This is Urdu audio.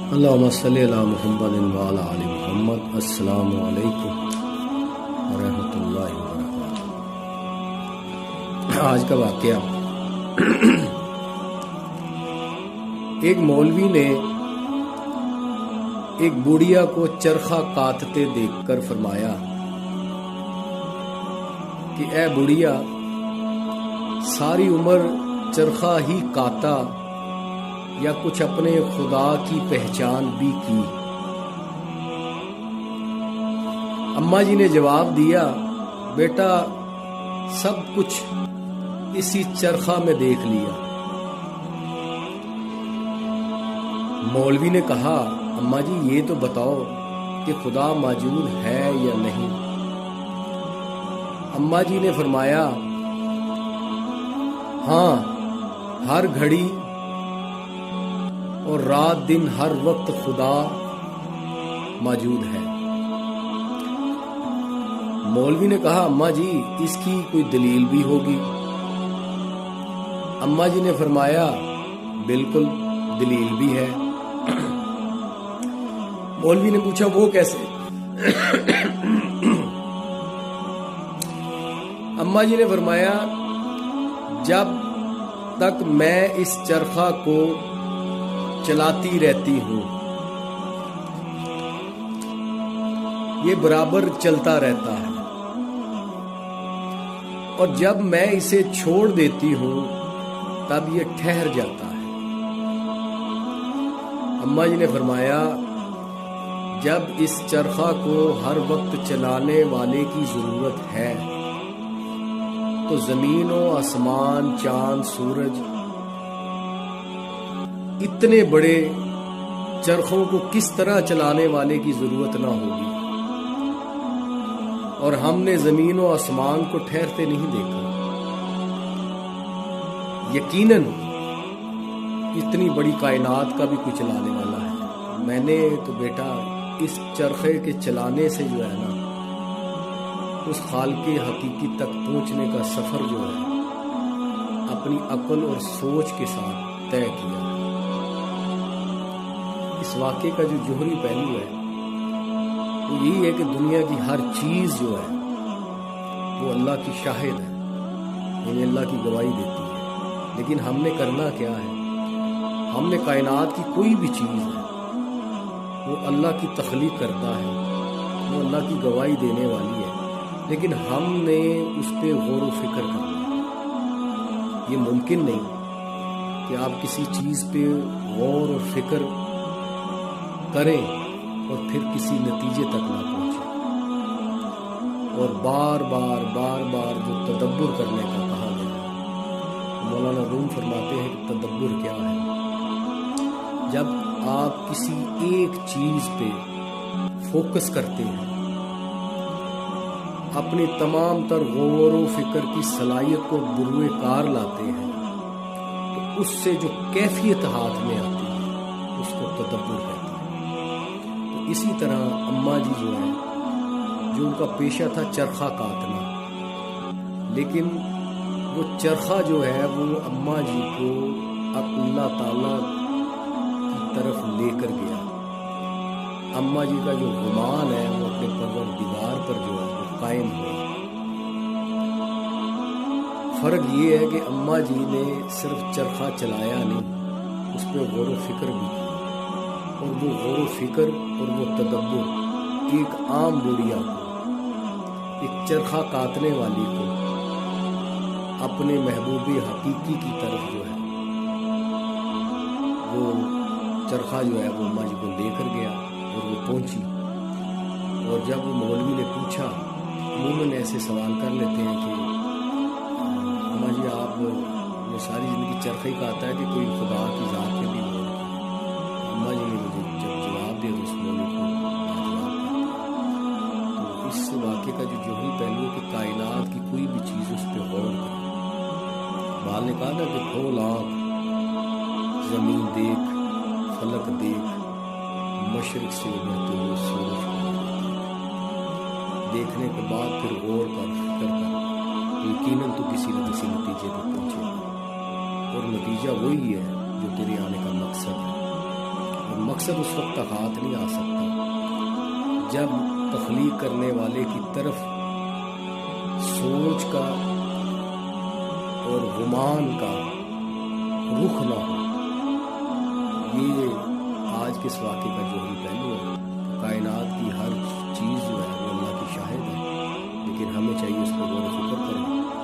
اللہم صلی علی محمد وعلی آل محمد۔ السلام علیکم ورحمۃ اللہ وبرکاتہ۔ آج کا واقعہ، ایک مولوی نے ایک بوڑھیا کو چرخہ کاٹتے دیکھ کر فرمایا کہ اے بوڑھیا، ساری عمر چرخہ ہی کاٹا یا کچھ اپنے خدا کی پہچان بھی کی؟ اماں جی نے جواب دیا، بیٹا سب کچھ اسی چرخہ میں دیکھ لیا۔ مولوی نے کہا، اماں جی یہ تو بتاؤ کہ خدا موجود ہے یا نہیں؟ اماں جی نے فرمایا، ہاں، ہر گھڑی اور رات دن ہر وقت خدا موجود ہے۔ مولوی نے کہا، اماں جی اس کی کوئی دلیل بھی ہوگی؟ اماں جی نے فرمایا، بالکل دلیل بھی ہے۔ مولوی نے پوچھا، وہ کیسے؟ اماں جی نے فرمایا، جب تک میں اس چرخہ کو چلاتی رہتی ہوں یہ برابر چلتا رہتا ہے، اور جب میں اسے چھوڑ دیتی ہوں تب یہ ٹھہر جاتا ہے۔ اماں جی نے فرمایا، جب اس چرخہ کو ہر وقت چلانے والے کی ضرورت ہے تو زمین و آسمان، چاند، سورج، اتنے بڑے چرخوں کو کس طرح چلانے والے کی ضرورت نہ ہوگی؟ اور ہم نے زمین و آسمان کو ٹھہرتے نہیں دیکھا۔ یقیناً اتنی بڑی کائنات کا بھی کوئی چلانے والا ہے۔ میں نے تو بیٹا اس چرخے کے چلانے سے جو ہے نا، اس خالق حقیقی تک پہنچنے کا سفر جو ہے اپنی عقل اور سوچ کے ساتھ طے کیا۔ اس واقعے کا جو جوہری پہلو ہے وہ یہی ہے کہ دنیا کی ہر چیز جو ہے وہ اللہ کی شاہد ہے، یعنی اللہ کی گواہی دیتی ہے۔ لیکن ہم نے کرنا کیا ہے؟ ہم نے کائنات کی کوئی بھی چیز ہے وہ اللہ کی تخلیق کرتا ہے، وہ اللہ کی گواہی دینے والی ہے، لیکن ہم نے اس پہ غور و فکر کرنا ہے۔ یہ ممکن نہیں کہ آپ کسی چیز پہ غور و فکر کریں اور پھر کسی نتیجے تک نہ پہنچیں، اور بار بار جو تدبر کرنے کا کہا گیا ہے، مولانا روم فرماتے ہیں کہ تدبر کیا ہے؟ جب آپ کسی ایک چیز پہ فوکس کرتے ہیں، اپنی تمام تر غور و فکر کی صلاحیت کو بروئے کار لاتے ہیں، تو اس سے جو کیفیت ہاتھ میں آتی ہے اس کو تدبر کہتے ہیں۔ تو اسی طرح اماں جی جو ہے، جو ان کا پیشہ تھا چرخہ کاٹنا، لیکن وہ چرخہ جو ہے وہ اماں جی کو اللہ تعالیٰ کی طرف لے کر گیا۔ اماں جی کا جو گمان ہے وہ اپنے پروردگار پر جو ہے وہ قائم ہوا۔ فرق یہ ہے کہ اماں جی نے صرف چرخہ چلایا نہیں، اس پہ غور و فکر بھی کی، اور وہ غور و فکر اور وہ تدبر ایک عام بوڑھیا کو، ایک چرخہ کاٹنے والی کو اپنے محبوب حقیقی کی طرف جو ہے وہ چرخہ جو ہے وہ اماں جی کو لے کر گیا، اور وہ پہنچی۔ اور جب وہ مولوی نے پوچھا، عموماً ایسے سوال کر لیتے ہیں کہ اماں جی آپ نے ساری زندگی چرخہ ہی کاٹا ہے کہ کوئی خدا کی ذات میں بھی غور کیا؟ اماں جی نے مجھے جب جواب دیا تو اس مولوی کو لاجواب کرتے۔ تو اس واقعے کا جو جوہری پہلو ہے کہ کائنات کی کوئی بھی چیز اس پہ غور کرے۔ بال نے کہا نا کہ کھول آنکھ، زمین دیکھ، فلک دیکھ، مشرق سے ابھرتے ہوئے سورج کو دیکھنے کے بعد پھر غور کر، فکر کر، یقیناً تو کسی نہ کسی نتیجے پہ پہنچے گا، اور نتیجہ وہی ہے جو تیرے آنے کا مقصد ہے۔ اور مقصد اس وقت تک ہاتھ نہیں آ سکتا جب تخلیق کرنے والے کی طرف سوچ کا اور گمان کا رخ نہ ہو۔ یہ آج کے اس واقعے کا جوہری پہلو ہے۔ کائنات کی ہر چیز جو ہے وہ اللہ کی شاہد ہے، لیکن ہمیں چاہیے اس پر غور و فکر کریں۔